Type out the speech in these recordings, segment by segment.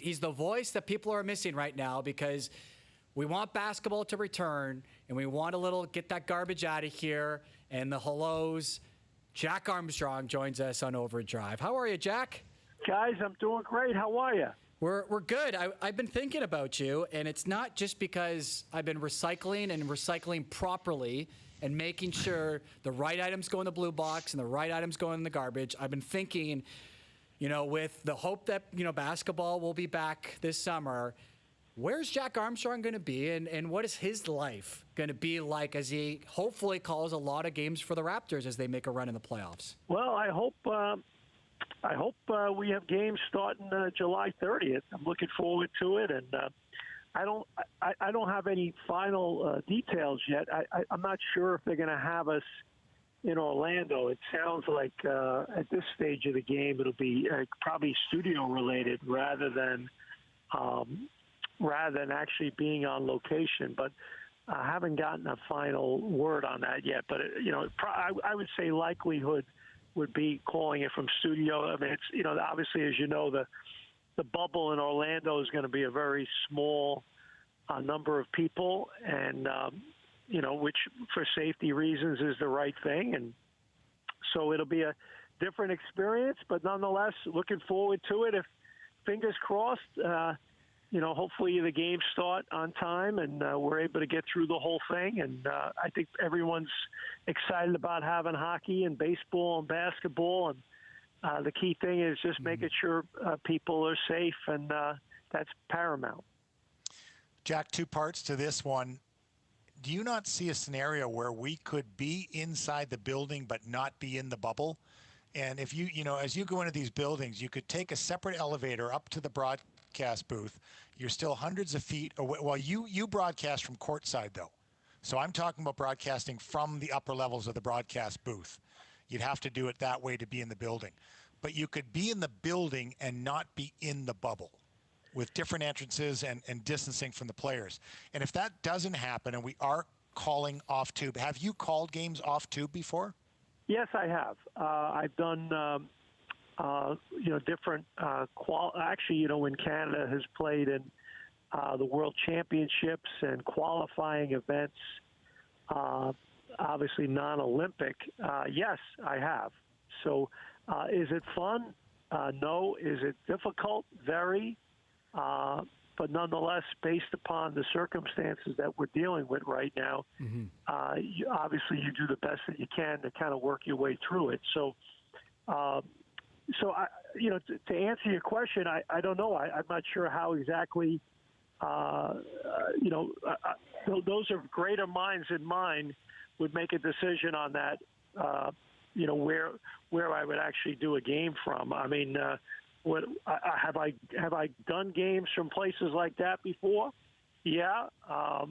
he's the voice that people are missing right now because we want basketball to return and we want get that garbage out of here and the hellos. Jack Armstrong joins us on OverDrive. How are you, Jack? Guys, I'm doing great. How are you? We're good. I've been thinking about you, and it's not just because I've been recycling properly and making sure the right items go in the blue box and the right items go in the garbage. I've been thinking, with the hope that, basketball will be back this summer, where's Jack Armstrong going to be, and what is his life going to be like as he hopefully calls a lot of games for the Raptors as they make a run in the playoffs? Well, I hope we have games starting July 30th. I'm looking forward to it, and I don't have any final details yet. I'm not sure if they're going to have us in Orlando. It sounds like at this stage of the game it'll be probably studio related rather than actually being on location. But I haven't gotten a final word on that yet. But I would say likelihood would be calling it from studio. I mean, it's obviously, as you know, the bubble in Orlando is going to be a very small number of people, and which for safety reasons is the right thing, and so it'll be a different experience. But nonetheless, looking forward to it. If fingers crossed, hopefully the games start on time and we're able to get through the whole thing. And I think everyone's excited about having hockey and baseball and basketball. And the key thing is just making sure people are safe, and that's paramount. Jack, two parts to this one. Do you not see a scenario where we could be inside the building but not be in the bubble? And if as you go into these buildings, you could take a separate elevator up to the broadcast booth. You're still hundreds of feet away. Well, you broadcast from courtside, though. So I'm talking about broadcasting from the upper levels of the broadcast booth. You'd have to do it that way to be in the building. But you could be in the building and not be in the bubble with different entrances and distancing from the players. And if that doesn't happen and we are calling off tube, have you called games off tube before? Yes, I have. I've done, different actually, when Canada has played in the World Championships and qualifying events, obviously non-Olympic, yes, I have. So is it fun? No. Is it difficult? Very. But nonetheless, based upon the circumstances that we're dealing with right now, obviously you do the best that you can to kind of work your way through it. So, to answer your question, I don't know. I'm not sure how exactly. Those are greater minds than mine would make a decision on that. Where I would actually do a game from. I mean. Have I done games from places like that before? Yeah. I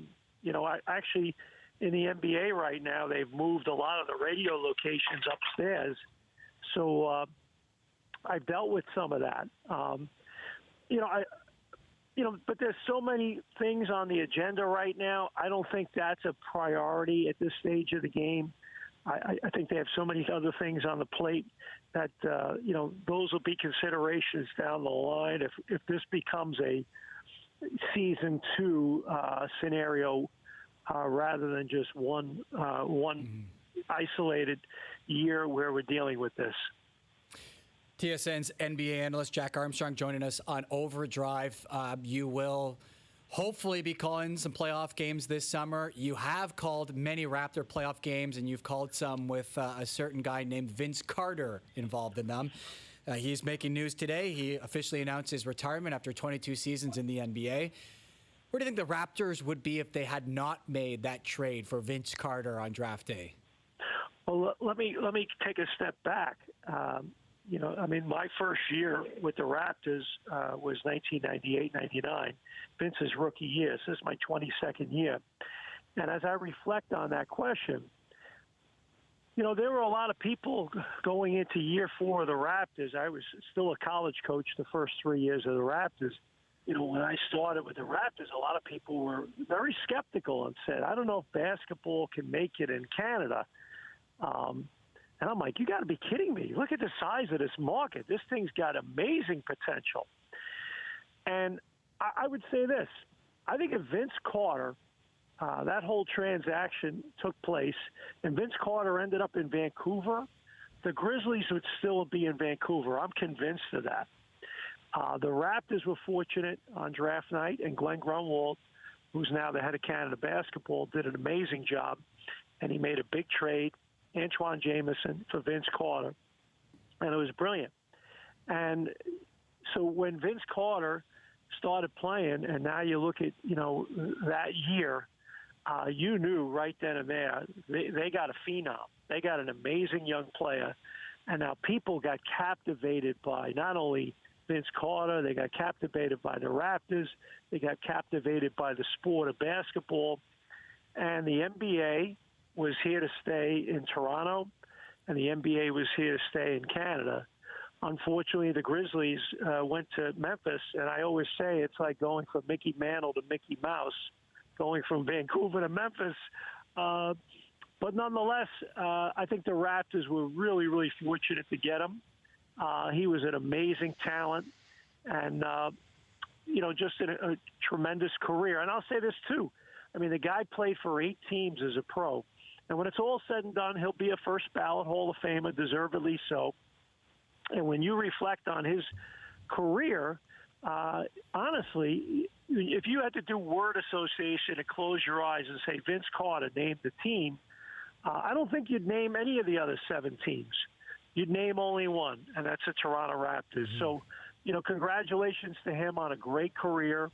actually in the NBA right now they've moved a lot of the radio locations upstairs, so I've dealt with some of that. But there's so many things on the agenda right now. I don't think that's a priority at this stage of the game. I think they have so many other things on the plate that, those will be considerations down the line. If this becomes a season 2 scenario rather than just one isolated year where we're dealing with this. TSN's NBA analyst Jack Armstrong joining us on OverDrive. You will hopefully be calling some playoff games this summer. You have called many Raptor playoff games, and you've called some with a certain guy named Vince Carter involved in them. He's making news today. He officially announced his retirement after 22 seasons in the NBA. Where do you think the Raptors would be if they had not made that trade for Vince Carter on draft day? Well, let me take a step back. My first year with the Raptors was 1998-99. Vince's rookie year. So this is my 22nd year. And as I reflect on that question, there were a lot of people going into year 4 of the Raptors. I was still a college coach the first 3 years of the Raptors. When I started with the Raptors, a lot of people were very skeptical and said, I don't know if basketball can make it in Canada. And I'm like, you got to be kidding me. Look at the size of this market. This thing's got amazing potential. And I would say this. I think if Vince Carter, that whole transaction took place, and Vince Carter ended up in Vancouver, the Grizzlies would still be in Vancouver. I'm convinced of that. The Raptors were fortunate on draft night, and Glenn Grunwald, who's now the head of Canada basketball, did an amazing job, and he made a big trade, Antoine Jameson for Vince Carter, and it was brilliant. And so when Vince Carter started playing, and now you look at, that year, you knew right then and there they got a phenom. They got an amazing young player, and now people got captivated by not only Vince Carter, they got captivated by the Raptors, they got captivated by the sport of basketball, and the NBA was here to stay in Toronto, and the NBA was here to stay in Canada. Unfortunately, the Grizzlies went to Memphis, and I always say it's like going from Mickey Mantle to Mickey Mouse, going from Vancouver to Memphis. But nonetheless, I think the Raptors were really, really fortunate to get him. He was an amazing talent and, just a tremendous career. And I'll say this, too. I mean, the guy played for 8 teams as a pro. And when it's all said and done, he'll be a first-ballot Hall of Famer, deservedly so. And when you reflect on his career, honestly, if you had to do word association and close your eyes and say Vince Carter named the team, I don't think you'd name any of the other 7 teams. You'd name only one, and that's the Toronto Raptors. Mm-hmm. So, congratulations to him on a great career.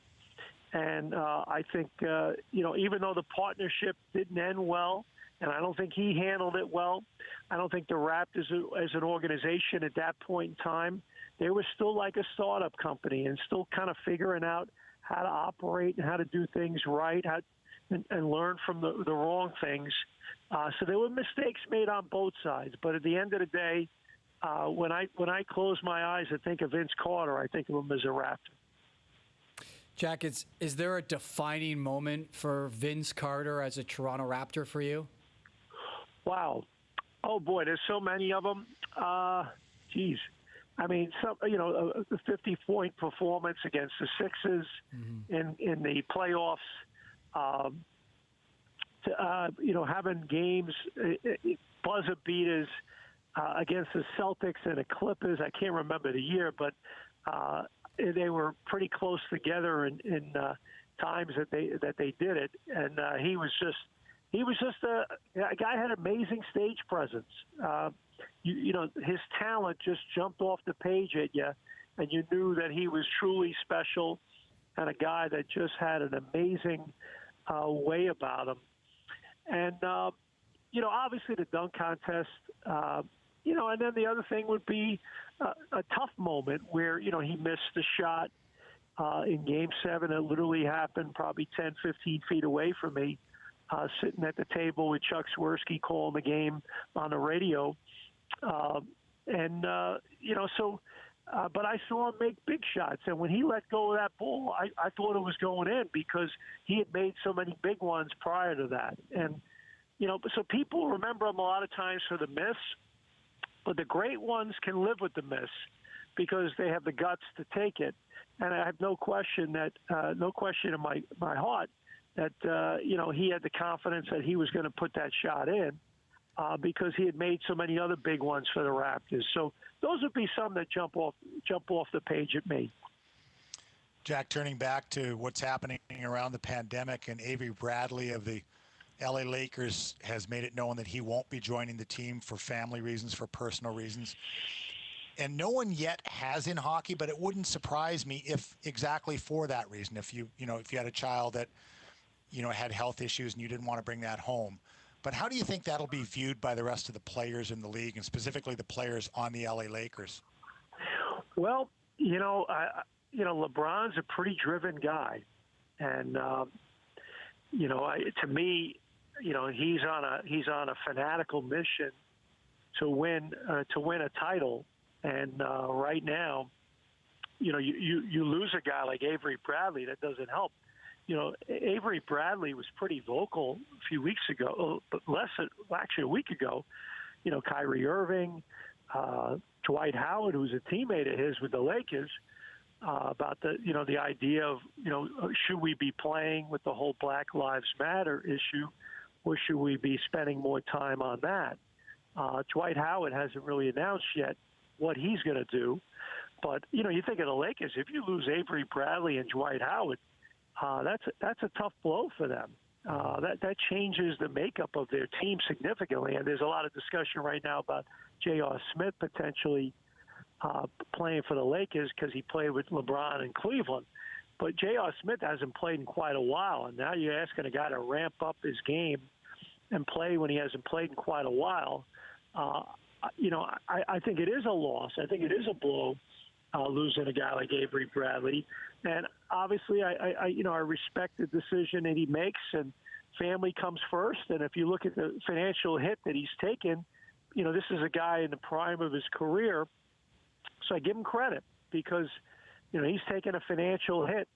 And I think, even though the partnership didn't end well, and I don't think he handled it well, I don't think the Raptors as an organization at that point in time, they were still like a startup company and still kind of figuring out how to operate and how to do things right and learn from the wrong things. So there were mistakes made on both sides. But at the end of the day, when I close my eyes and think of Vince Carter, I think of him as a Raptor. Jack, is there a defining moment for Vince Carter as a Toronto Raptor for you? Wow. Oh, boy, there's so many of them. Geez. I mean, a 50-point performance against the Sixers in the playoffs. Having games, buzzer beaters against the Celtics and the Clippers. I can't remember the year, but they were pretty close together in times that they did it. And he was just a guy had amazing stage presence. His talent just jumped off the page at you, and you knew that he was truly special and a guy that just had an amazing way about him. And, obviously the dunk contest, and then the other thing would be a tough moment where, he missed the shot in Game 7. It literally happened probably 10, 15 feet away from me, sitting at the table with Chuck Swirsky calling the game on the radio. But I saw him make big shots. And when he let go of that ball, I thought it was going in because he had made so many big ones prior to that. And, so people remember him a lot of times for the miss, but the great ones can live with the miss because they have the guts to take it. And I have no question in my heart that, he had the confidence that he was going to put that shot in. Because he had made so many other big ones for the Raptors. So those would be some that jump off the page at me. Jack, turning back to what's happening around the pandemic, and Avery Bradleys of the LA Lakers has made it known that he won't be joining the team for family reasons, for personal reasons. And no one yet has in hockey, but it wouldn't surprise me if exactly for that reason, if you had a child that, had health issues and you didn't want to bring that home. But how do you think that'll be viewed by the rest of the players in the league, and specifically the players on the LA Lakers? Well, LeBron's a pretty driven guy, and to me, he's on a fanatical mission to win a title, and right now, you lose a guy like Avery Bradley, that doesn't help. Avery Bradley was pretty vocal a few weeks ago, but a week ago. Kyrie Irving, Dwight Howard, who's a teammate of his with the Lakers, about the idea of, should we be playing with the whole Black Lives Matter issue, or should we be spending more time on that? Dwight Howard hasn't really announced yet what he's going to do. But, you think of the Lakers, if you lose Avery Bradley and Dwight Howard, that's a tough blow for them. That changes the makeup of their team significantly. And there's a lot of discussion right now about J.R. Smith potentially playing for the Lakers because he played with LeBron in Cleveland. But J.R. Smith hasn't played in quite a while, and now you're asking a guy to ramp up his game and play when he hasn't played in quite a while. I think it is a loss. I think it is a blow losing a guy like Avery Bradley. And obviously, I respect the decision that he makes, and family comes first. And if you look at the financial hit that he's taken, this is a guy in the prime of his career. So I give him credit because, he's taken a financial hit.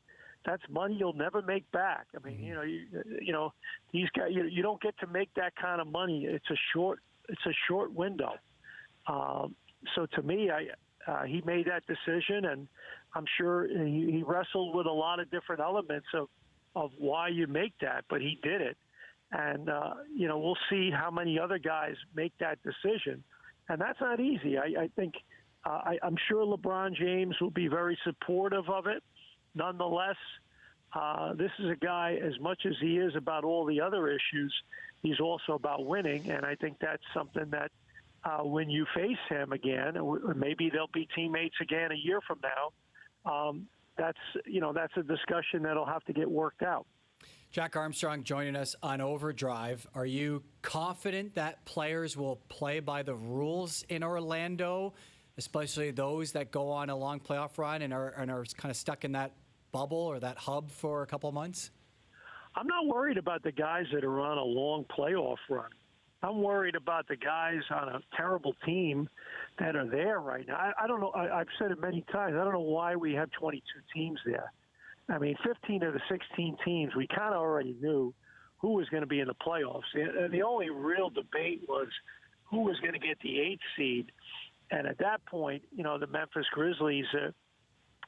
That's money you'll never make back. I mean, these guys, you don't get to make that kind of money. It's a short window. So to me, he made that decision, and I'm sure he wrestled with a lot of different elements of why you make that, but he did it. And, we'll see how many other guys make that decision. And that's not easy. I think I'm sure LeBron James will be very supportive of it. Nonetheless, this is a guy, as much as he is about all the other issues, he's also about winning. And I think that's something that when you face him again, or maybe they'll be teammates again a year from now, that's a discussion that'll have to get worked out. Jack Armstrong joining us on OverDrive. Are you confident that players will play by the rules in Orlando, especially those that go on a long playoff run and are kind of stuck in that bubble or that hub for a couple of months? I'm not worried about the guys that are on a long playoff run. I'm worried about the guys on a terrible team that are there right now. I don't know. I've said it many times. I don't know why we have 22 teams there. I mean, 15 of the 16 teams, we kind of already knew who was going to be in the playoffs. The only real debate was who was going to get the 8th seed. And at that point, the Memphis Grizzlies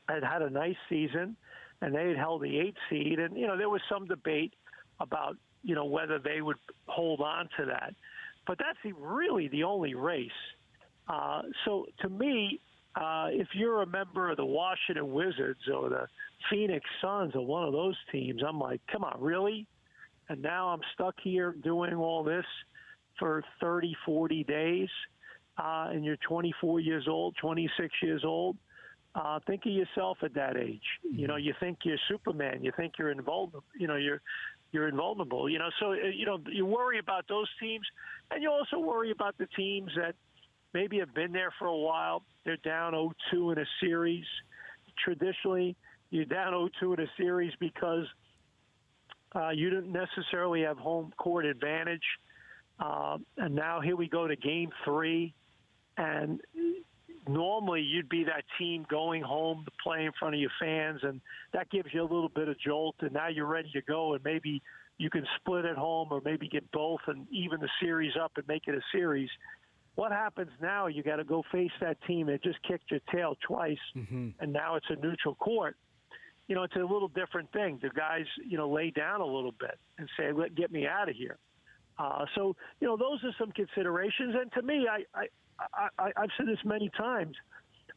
had a nice season, and they had held the 8th seed. And, there was some debate about, whether they would hold on to that. But that's really the only race. So to me, if you're a member of the Washington Wizards or the Phoenix Suns or one of those teams, I'm like, come on, really? And now I'm stuck here doing all this for 30, 40 days, and you're 24 years old, 26 years old. Think of yourself at that age. You think you're Superman. You think you're invulnerable. You're invulnerable. So you worry about those teams, and you also worry about the teams that maybe have been there for a while. They're down 0-2 in a series. Traditionally, you're down 0-2 in a series because you didn't necessarily have home court advantage. And now here we go to Game 3, and normally you'd be that team going home to play in front of your fans, and that gives you a little bit of jolt, and now you're ready to go, and maybe you can split at home or maybe get both and even the series up and make it a series. What happens now? You got to go face that team that just kicked your tail twice, and now it's a neutral court. It's a little different thing. The guys, lay down a little bit and say, get me out of here. So, those are some considerations. And to me, I've said this many times,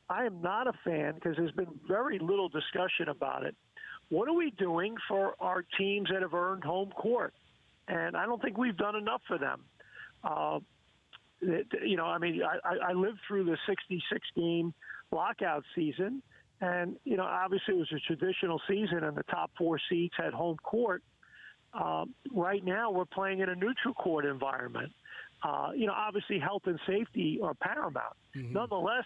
I am not a fan because there's been very little discussion about it. What are we doing for our teams that have earned home court? And I don't think we've done enough for them. I lived through the 66-game lockout season, and, obviously it was a traditional season, and the top 4 seeds had home court. Right now we're playing in a neutral court environment. Obviously health and safety are paramount. Nonetheless,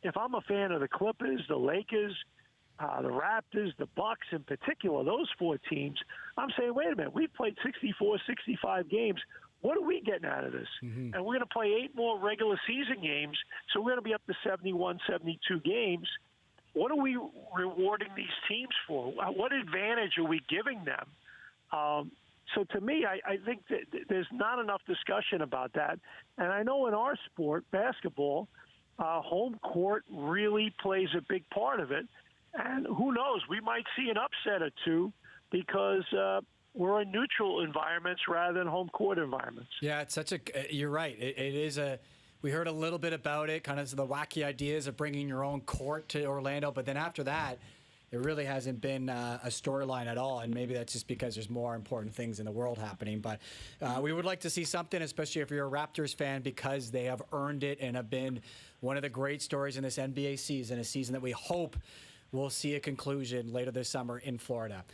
if I'm a fan of the Clippers, the Lakers, the Raptors, the Bucks in particular, those 4 teams, I'm saying, wait a minute, we've played 64, 65 games. What are we getting out of this? And we're going to play 8 more regular season games, so we're going to be up to 71, 72 games. What are we rewarding these teams for? What advantage are we giving them? So to me, I think that there's not enough discussion about that. And I know in our sport, basketball, home court really plays a big part of it. And who knows? We might see an upset or two because we're in neutral environments rather than home court environments. Yeah, it's such a. You're right. It is a. We heard a little bit about it, kind of the wacky ideas of bringing your own court to Orlando, but then after that, it really hasn't been a storyline at all, and maybe that's just because there's more important things in the world happening. But we would like to see something, especially if you're a Raptors fan, because they have earned it and have been one of the great stories in this NBA season, a season that we hope will see a conclusion later this summer in Florida.